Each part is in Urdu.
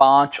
5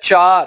4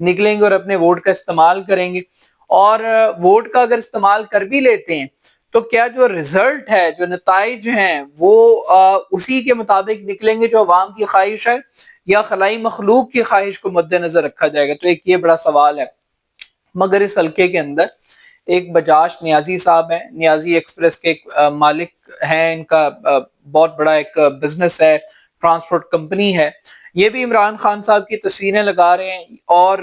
نکلیں گے اور اپنے ووٹ کا استعمال کریں گے، اور ووٹ کا اگر استعمال کر بھی لیتے ہیں تو کیا جو رزلٹ ہے، جو نتائج ہیں، وہ اسی کے مطابق نکلیں گے جو عوام کی خواہش ہے، یا خلائی مخلوق کی خواہش کو مد نظر رکھا جائے گا؟ تو ایک یہ بڑا سوال ہے۔ مگر اس حلقے کے اندر ایک بجاش نیازی صاحب ہیں، نیازی ایکسپریس کے ایک مالک ہیں، ان کا بہت بڑا ایک بزنس ہے، ٹرانسپورٹ کمپنی ہے۔ یہ بھی عمران خان صاحب کی تصویریں لگا رہے ہیں، اور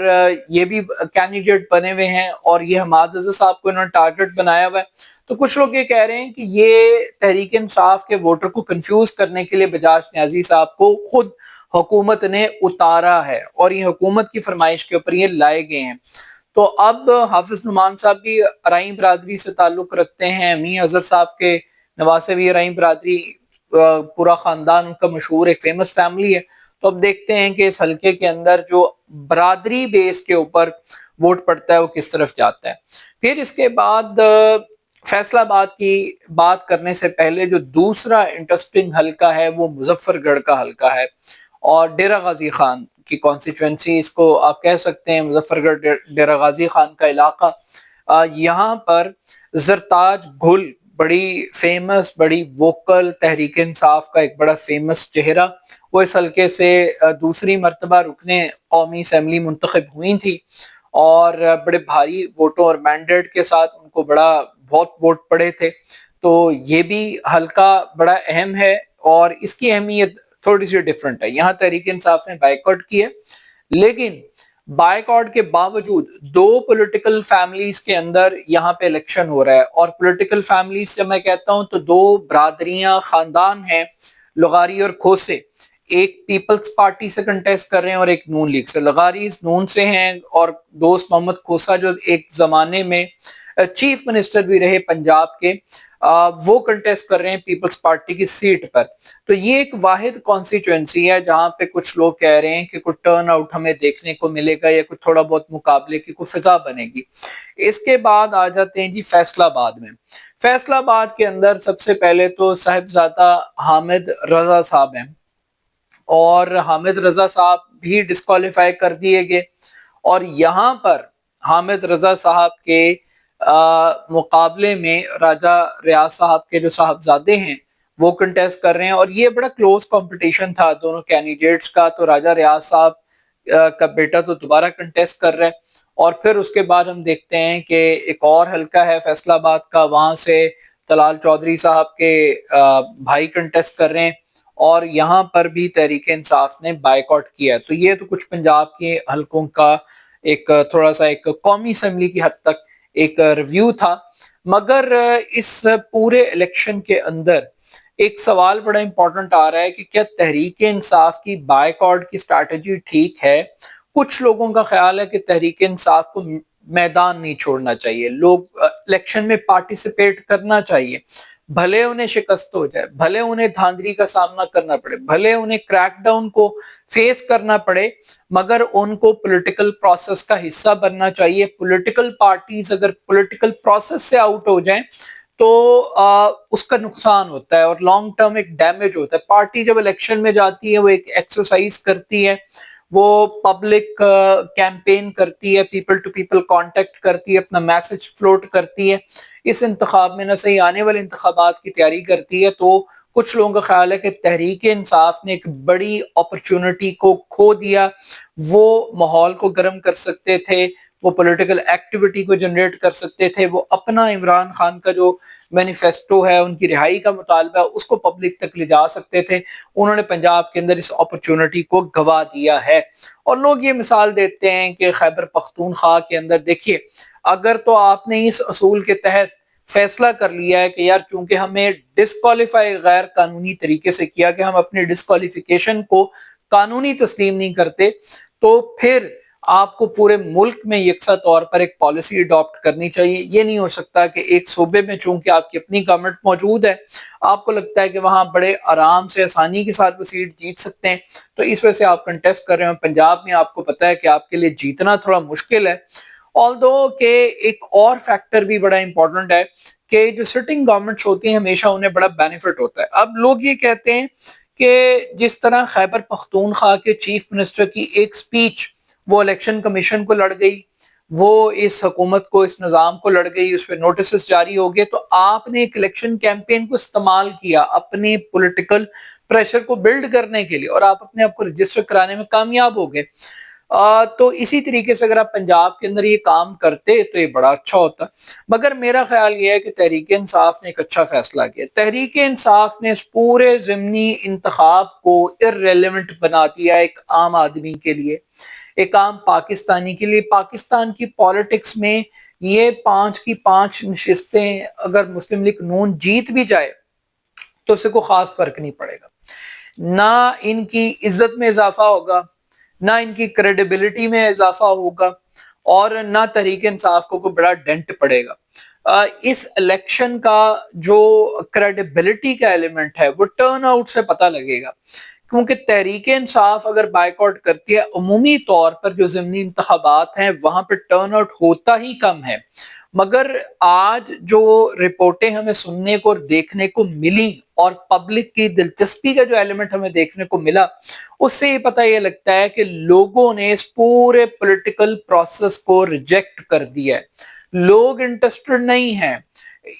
یہ بھی کینڈیڈیٹ بنے ہوئے ہیں، اور یہ حماد رضا صاحب کو انہوں نے ٹارگٹ بنایا ہوا ہے۔ تو کچھ لوگ یہ کہہ رہے ہیں کہ یہ تحریک انصاف کے ووٹر کو کنفیوز کرنے کے لیے بجاش نیازی صاحب کو خود حکومت نے اتارا ہے، اور یہ حکومت کی فرمائش کے اوپر یہ لائے گئے ہیں۔ تو اب حافظ نعمان صاحب بھی ارائیں برادری سے تعلق رکھتے ہیں، میاں اظہر صاحب کے نواسے بھی ارائیں برادری، پورا خاندان ان کا مشہور ایک فیمس فیملی ہے۔ تو اب دیکھتے ہیں کہ اس حلقے کے اندر جو برادری بیس کے اوپر ووٹ پڑتا ہے وہ کس طرف جاتا ہے۔ پھر اس کے بعد فیصل آباد کی بات کرنے سے پہلے جو دوسرا انٹرسٹنگ حلقہ ہے وہ مظفر گڑھ کا حلقہ ہے، اور ڈیرہ غازی خان کی کانسٹیچوئنسی اس کو آپ کہہ سکتے ہیں، مظفر گڑھ ڈیرہ غازی خان کا علاقہ۔ یہاں پر زرتاج گل بڑی فیمس، بڑی ووکل تحریک انصاف کا ایک بڑا فیمس چہرہ، وہ اس حلقے سے دوسری مرتبہ رکن قومی اسمبلی منتخب ہوئی تھی، اور بڑے بھاری ووٹوں اور مینڈیٹ کے ساتھ ان کو بہت ووٹ پڑے تھے۔ تو یہ بھی حلقہ بڑا اہم ہے، اور اس کی اہمیت تھوڑی سی ڈیفرنٹ ہے۔ یہاں تحریک انصاف نے بائیکاٹ کی ہے، لیکن بائیکاٹ کے باوجود دو پولیٹیکل فیملیز کے اندر یہاں پہ الیکشن ہو رہا ہے، اور پولیٹیکل فیملیز سے میں کہتا ہوں تو دو برادریاں، خاندان ہیں، لغاری اور کھوسے، ایک پیپلز پارٹی سے کنٹیسٹ کر رہے ہیں اور ایک نون لیگ سے۔ لغاریز نون سے ہیں، اور دوست محمد کھوسا جو ایک زمانے میں چیف منسٹر بھی رہے پنجاب کے، وہ کنٹیسٹ کر رہے ہیں پیپلز پارٹی کی سیٹ پر۔ تو یہ ایک واحد کانسٹیچوئنسی ہے جہاں پہ کچھ لوگ کہہ رہے ہیں کہ کوئی ٹرن آؤٹ ہمیں دیکھنے کو ملے گا، یا کوئی تھوڑا بہت مقابلے کی کوئی فضا بنے گی۔ اس کے بعد آ جاتے ہیں جی فیصل آباد میں۔ فیصل آباد کے اندر سب سے پہلے تو صاحبزادہ حامد رضا صاحب ہیں، اور حامد رضا صاحب بھی ڈسکوالیفائی کر دیے گئے، اور یہاں پر حامد رضا صاحب کے مقابلے میں راجہ ریاض صاحب کے جو صاحبزادے ہیں وہ کنٹیسٹ کر رہے ہیں، اور یہ بڑا کلوز کمپٹیشن تھا دونوں کینڈیڈیٹس کا۔ تو راجہ ریاض صاحب کا بیٹا تو دوبارہ کنٹیسٹ کر رہا ہے، اور پھر اس کے بعد ہم دیکھتے ہیں کہ ایک اور حلقہ ہے فیصل آباد کا، وہاں سے طلال چودھری صاحب کے بھائی کنٹیسٹ کر رہے ہیں، اور یہاں پر بھی تحریک انصاف نے بائیکاٹ کیا ہے۔ تو یہ تو کچھ پنجاب کے حلقوں کا ایک تھوڑا سا ایک قومی اسمبلی کی حد تک ایک ریویو تھا۔ مگر اس پورے الیکشن کے اندر ایک سوال بڑا امپورٹنٹ آ رہا ہے کہ کیا تحریک انصاف کی بائیکاٹ کی اسٹریٹجی ٹھیک ہے؟ کچھ لوگوں کا خیال ہے کہ تحریک انصاف کو میدان نہیں چھوڑنا چاہیے، لوگ الیکشن میں پارٹیسپیٹ کرنا چاہیے، بھلے انہیں شکست ہو جائے، بھلے انہیں دھاندلی کا سامنا کرنا پڑے، بھلے انہیں کریک ڈاؤن کو فیس کرنا پڑے، مگر ان کو پولیٹیکل پروسیس کا حصہ بننا چاہیے۔ پولیٹیکل پارٹیز اگر پولیٹیکل پروسیس سے آؤٹ ہو جائیں تو اس کا نقصان ہوتا ہے، اور لانگ ٹرم ایک ڈیمیج ہوتا ہے۔ پارٹی جب الیکشن میں جاتی ہے وہ ایک ایکسرسائز کرتی ہے، وہ پبلک کیمپین کرتی ہے، پیپل ٹو پیپل کانٹیکٹ کرتی ہے، اپنا میسج فلوٹ کرتی ہے، اس انتخاب میں نہ صحیح آنے والے انتخابات کی تیاری کرتی ہے۔ تو کچھ لوگوں کا خیال ہے کہ تحریک انصاف نے ایک بڑی اپرچونٹی کو کھو دیا۔ وہ ماحول کو گرم کر سکتے تھے، وہ پولیٹیکل ایکٹیویٹی کو جنریٹ کر سکتے تھے، وہ اپنا عمران خان کا جو مینیفیسٹو ہے، ان کی رہائی کا مطالبہ، اس کو پبلک تک لے جا سکتے تھے۔ انہوں نے پنجاب کے اندر اس اپرچونٹی کو گوا دیا ہے۔ اور لوگ یہ مثال دیتے ہیں کہ خیبر پختونخوا کے اندر دیکھیے، اگر تو آپ نے اس اصول کے تحت فیصلہ کر لیا ہے کہ یار چونکہ ہمیں ڈسکوالیفائی غیر قانونی طریقے سے کیا، کہ ہم اپنے ڈسکوالیفیکیشن کو قانونی تسلیم نہیں کرتے، تو پھر آپ کو پورے ملک میں یکساں طور پر ایک پالیسی اڈاپٹ کرنی چاہیے۔ یہ نہیں ہو سکتا کہ ایک صوبے میں چونکہ آپ کی اپنی گورنمنٹ موجود ہے، آپ کو لگتا ہے کہ وہاں بڑے آرام سے آسانی کے ساتھ وہ سیٹ جیت سکتے ہیں، تو اس وجہ سے آپ کنٹیسٹ کر رہے ہیں۔ پنجاب میں آپ کو پتا ہے کہ آپ کے لیے جیتنا تھوڑا مشکل ہے، آلدو کہ ایک اور فیکٹر بھی بڑا امپورٹنٹ ہے کہ جو سٹنگ گورنمنٹس ہوتی ہیں ہمیشہ انہیں بڑا بینیفٹ ہوتا ہے۔ اب لوگ یہ کہتے ہیں کہ جس طرح خیبر پختونخوا کے چیف منسٹر کی ایک سپیچ وہ الیکشن کمیشن کو لڑ گئی، وہ اس حکومت کو، اس نظام کو لڑ گئی، اس پہ نوٹسز جاری ہو گئے، تو آپ نے ایک الیکشن کیمپین کو استعمال کیا اپنے پولیٹیکل پریشر کو بلڈ کرنے کے لیے، اور آپ اپنے آپ کو رجسٹر کرانے میں کامیاب ہو گئے۔ تو اسی طریقے سے اگر آپ پنجاب کے اندر یہ کام کرتے تو یہ بڑا اچھا ہوتا، مگر میرا خیال یہ ہے کہ تحریک انصاف نے ایک اچھا فیصلہ کیا۔ تحریک انصاف نے اس پورے ضمنی انتخاب کو ارریلیونٹ بنا دیا ایک عام آدمی کے لیے، ایک عام پاکستانی کے لیے۔ پاکستان کی پالیٹکس میں یہ 5 کی 5 نشستیں اگر مسلم لیگ نون جیت بھی جائے تو اسے کوئی خاص فرق نہیں پڑے گا، نہ ان کی عزت میں اضافہ ہوگا، نہ ان کی کریڈیبلٹی میں اضافہ ہوگا، اور نہ تحریک انصاف کو کوئی بڑا ڈینٹ پڑے گا۔ اس الیکشن کا جو کریڈیبلٹی کا ایلیمنٹ ہے وہ ٹرن آؤٹ سے پتہ لگے گا، کیونکہ تحریک انصاف اگر بائیک آؤٹ کرتی ہے عمومی طور پر جو ضمنی انتخابات ہیں وہاں پہ ٹرن آؤٹ ہوتا ہی کم ہے، مگر آج جو رپورٹیں ہمیں سننے کو اور دیکھنے کو ملی اور پبلک کی دلچسپی کا جو ایلیمنٹ ہمیں دیکھنے کو ملا، اس سے یہ پتہ یہ لگتا ہے کہ لوگوں نے اس پورے پولیٹیکل پروسیس کو ریجیکٹ کر دیا ہے۔ لوگ انٹرسٹڈ نہیں ہیں۔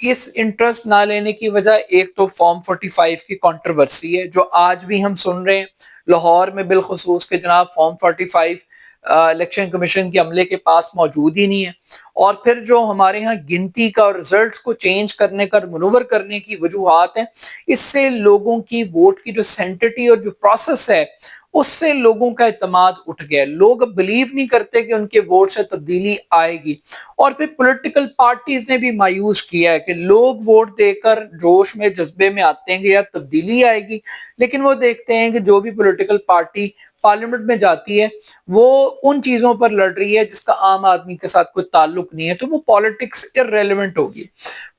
اس انٹرسٹ نہ لینے کی وجہ ایک تو فارم 45 کی کنٹروورسی ہے جو آج بھی ہم سن رہے ہیں لاہور میں بالخصوص، کہ جناب فارم 45 الیکشن کمیشن کے عملے کے پاس موجود ہی نہیں ہے، اور پھر جو ہمارے ہاں گنتی کا اور رزلٹس کو چینج کرنے کا، منور کرنے کی وجوہات ہیں، اس سے لوگوں کی ووٹ کی جو سینٹٹی اور جو پروسیس ہے اس سے لوگوں کا اعتماد اٹھ گیا۔ لوگ اب بلیو نہیں کرتے کہ ان کے ووٹ سے تبدیلی آئے گی، اور پھر پولیٹیکل پارٹیز نے بھی مایوس کیا ہے کہ لوگ ووٹ دے کر جوش میں جذبے میں آتے ہیں کہ یار تبدیلی آئے گی، لیکن وہ دیکھتے ہیں کہ جو بھی پولیٹیکل پارٹی پارلیمنٹ میں جاتی ہے وہ ان چیزوں پر لڑ رہی ہے جس کا عام آدمی کے ساتھ کوئی تعلق نہیں ہے، تو وہ پالیٹکس ارریلیونٹ ہوگی۔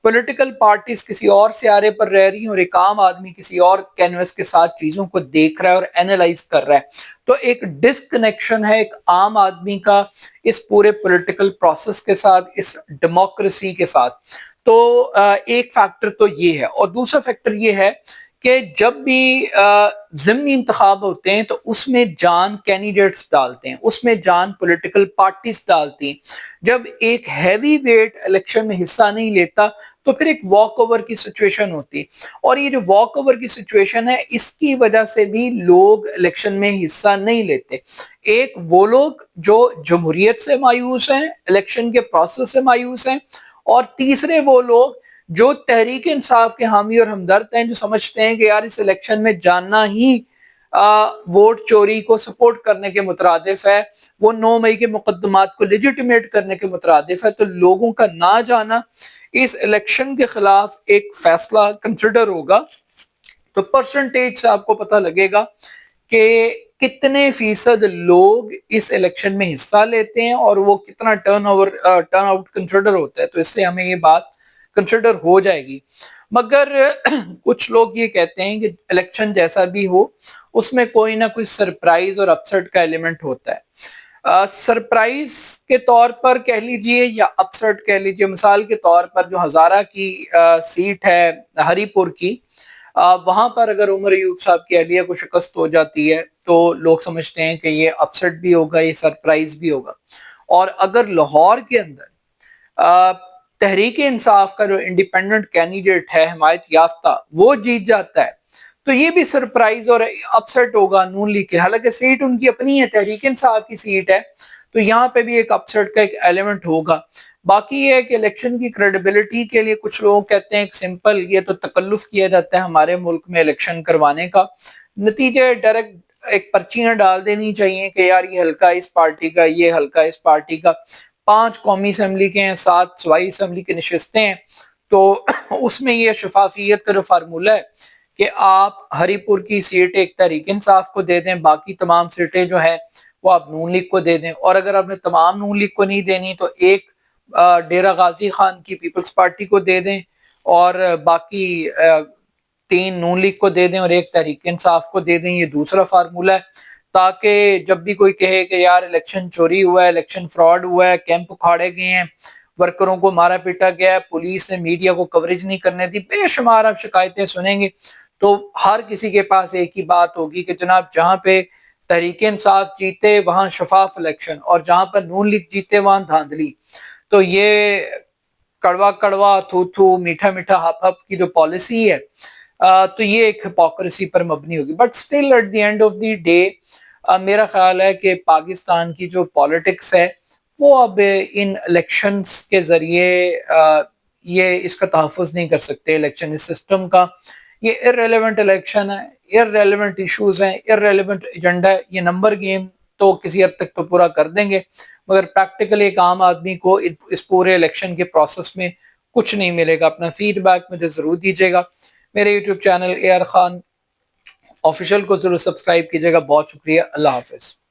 پولیٹیکل پارٹیز کسی اور سیارے پر رہ رہی ہیں اور ایک عام آدمی کسی اور کینوس کے ساتھ چیزوں کو دیکھ رہا ہے اور اینالائز کر رہا ہے، تو ایک ڈسکنیکشن ہے ایک عام آدمی کا اس پورے پولیٹیکل پروسیس کے ساتھ، اس ڈیموکریسی کے ساتھ۔ تو ایک فیکٹر تو یہ ہے، اور دوسرا فیکٹر یہ ہے کہ جب بھی ضمنی انتخاب ہوتے ہیں تو اس میں جان کینڈیڈیٹس ڈالتے ہیں، اس میں جان پولیٹیکل پارٹیز ڈالتی ہیں۔ جب ایک ہیوی ویٹ الیکشن میں حصہ نہیں لیتا تو پھر ایک واک اوور کی سچویشن ہوتی ہے، اور یہ جو واک اوور کی سچویشن ہے اس کی وجہ سے بھی لوگ الیکشن میں حصہ نہیں لیتے۔ ایک وہ لوگ جو جمہوریت سے مایوس ہیں، الیکشن کے پروسیس سے مایوس ہیں، اور تیسرے وہ لوگ جو تحریک انصاف کے حامی اور ہمدرد ہیں، جو سمجھتے ہیں کہ یار اس الیکشن میں جاننا ہی ووٹ چوری کو سپورٹ کرنے کے مترادف ہے، وہ 9 مئی کے مقدمات کو لیجیٹیمیٹ کرنے کے مترادف ہے، تو لوگوں کا نہ جانا اس الیکشن کے خلاف ایک فیصلہ کنسیڈر ہوگا۔ تو پرسنٹیج سے آپ کو پتہ لگے گا کہ کتنے فیصد لوگ اس الیکشن میں حصہ لیتے ہیں اور وہ کتنا ٹرن آؤٹ کنسیڈر ہوتا ہے، تو اس سے ہمیں یہ بات کنسیڈر ہو جائے گی۔ مگر کچھ لوگ یہ کہتے ہیں کہ الیکشن جیسا بھی ہو اس میں کوئی نہ کوئی سرپرائز اور اپسٹ کا ایلیمنٹ ہوتا ہے۔ سرپرائز کے طور پر کہہ لیجئے یا اپسٹ کہہ لیجئے، مثال کے طور پر جو ہزارہ کی سیٹ ہے ہری پور کی، وہاں پر اگر عمر ایوب صاحب کی اہلیہ کو شکست ہو جاتی ہے تو لوگ سمجھتے ہیں کہ یہ اپسٹ بھی ہوگا، یہ سرپرائز بھی ہوگا۔ اور اگر لاہور کے اندر تحریک انصاف کا جو انڈیپینڈنٹ کینڈیڈیٹ ہے حمایت یافتہ وہ جیت جاتا ہے تو یہ بھی سرپرائز اور اپسٹ ہوگا نون لیگ کے، حالانکہ سیٹ ان کی اپنی ہے، تحریک انصاف کی سیٹ ہے، تو یہاں پہ بھی ایک اپسٹ کا ایک ایلیمنٹ ہوگا۔ باقی یہ ہے کہ الیکشن کی کریڈیبلٹی کے لیے کچھ لوگ کہتے ہیں کہ سمپل یہ تو تکلف کیا جاتا ہے ہمارے ملک میں الیکشن کروانے کا، نتیجے ڈائریکٹ ایک پرچیاں ڈال دینی چاہیے کہ یار یہ حلقہ اس پارٹی کا، یہ حلقہ اس پارٹی کا۔ 5 قومی اسمبلی کے ہیں، 7 صوبائی اسمبلی کے نشستیں ہیں، تو اس میں یہ شفافیت کا جو فارمولہ ہے کہ آپ ہری پور کی سیٹ ایک تحریک انصاف کو دے دیں، باقی تمام سیٹیں جو ہیں وہ آپ نون لیگ کو دے دیں، اور اگر آپ نے تمام نون لیگ کو نہیں دینی تو ایک ڈیرہ غازی خان کی پیپلز پارٹی کو دے دیں، اور باقی 3 نون لیگ کو دے دیں اور ایک تحریک انصاف کو دے دیں۔ یہ دوسرا فارمولہ ہے، تاکہ جب بھی کوئی کہے کہ یار الیکشن چوری ہوا ہے، الیکشن فراڈ ہوا ہے، کیمپ اکھاڑے گئے ہیں، ورکروں کو مارا پیٹا گیا ہے، پولیس نے میڈیا کو کوریج نہیں کرنے دی، بے شمار آپ شکایتیں سنیں گے، تو ہر کسی کے پاس ایک ہی بات ہوگی کہ جناب جہاں پہ تحریک انصاف جیتے وہاں شفاف الیکشن، اور جہاں پر نون لیگ جیتے وہاں دھاندلی. تو یہ کڑوا کڑوا تھو تھو میٹھا میٹھا ہپ ہپ کی جو پالیسی ہے تو یہ ایک ہپوکریسی پر مبنی ہوگی. But still at the end of the day میرا خیال ہے کہ پاکستان کی جو پالیٹکس ہے وہ اب ان الیکشنز کے ذریعے یہ اس کا تحفظ نہیں کر سکتے الیکشن سسٹم کا. یہ ارریلیونٹ الیکشن ہے، ارریلیونٹ ایشوز ہیں، ارریلیونٹ ایجنڈا ہے. یہ نمبر گیم تو کسی حد تک تو پورا کر دیں گے، مگر پریکٹیکلی ایک عام آدمی کو اس پورے الیکشن کے پروسیس میں کچھ نہیں ملے گا. اپنا فیڈ بیک مجھے ضرور دیجیے گا. میرے YouTube channel AR Khan official کو ضرور سبسکرائب کیجیے گا. بہت شکریہ. اللہ حافظ.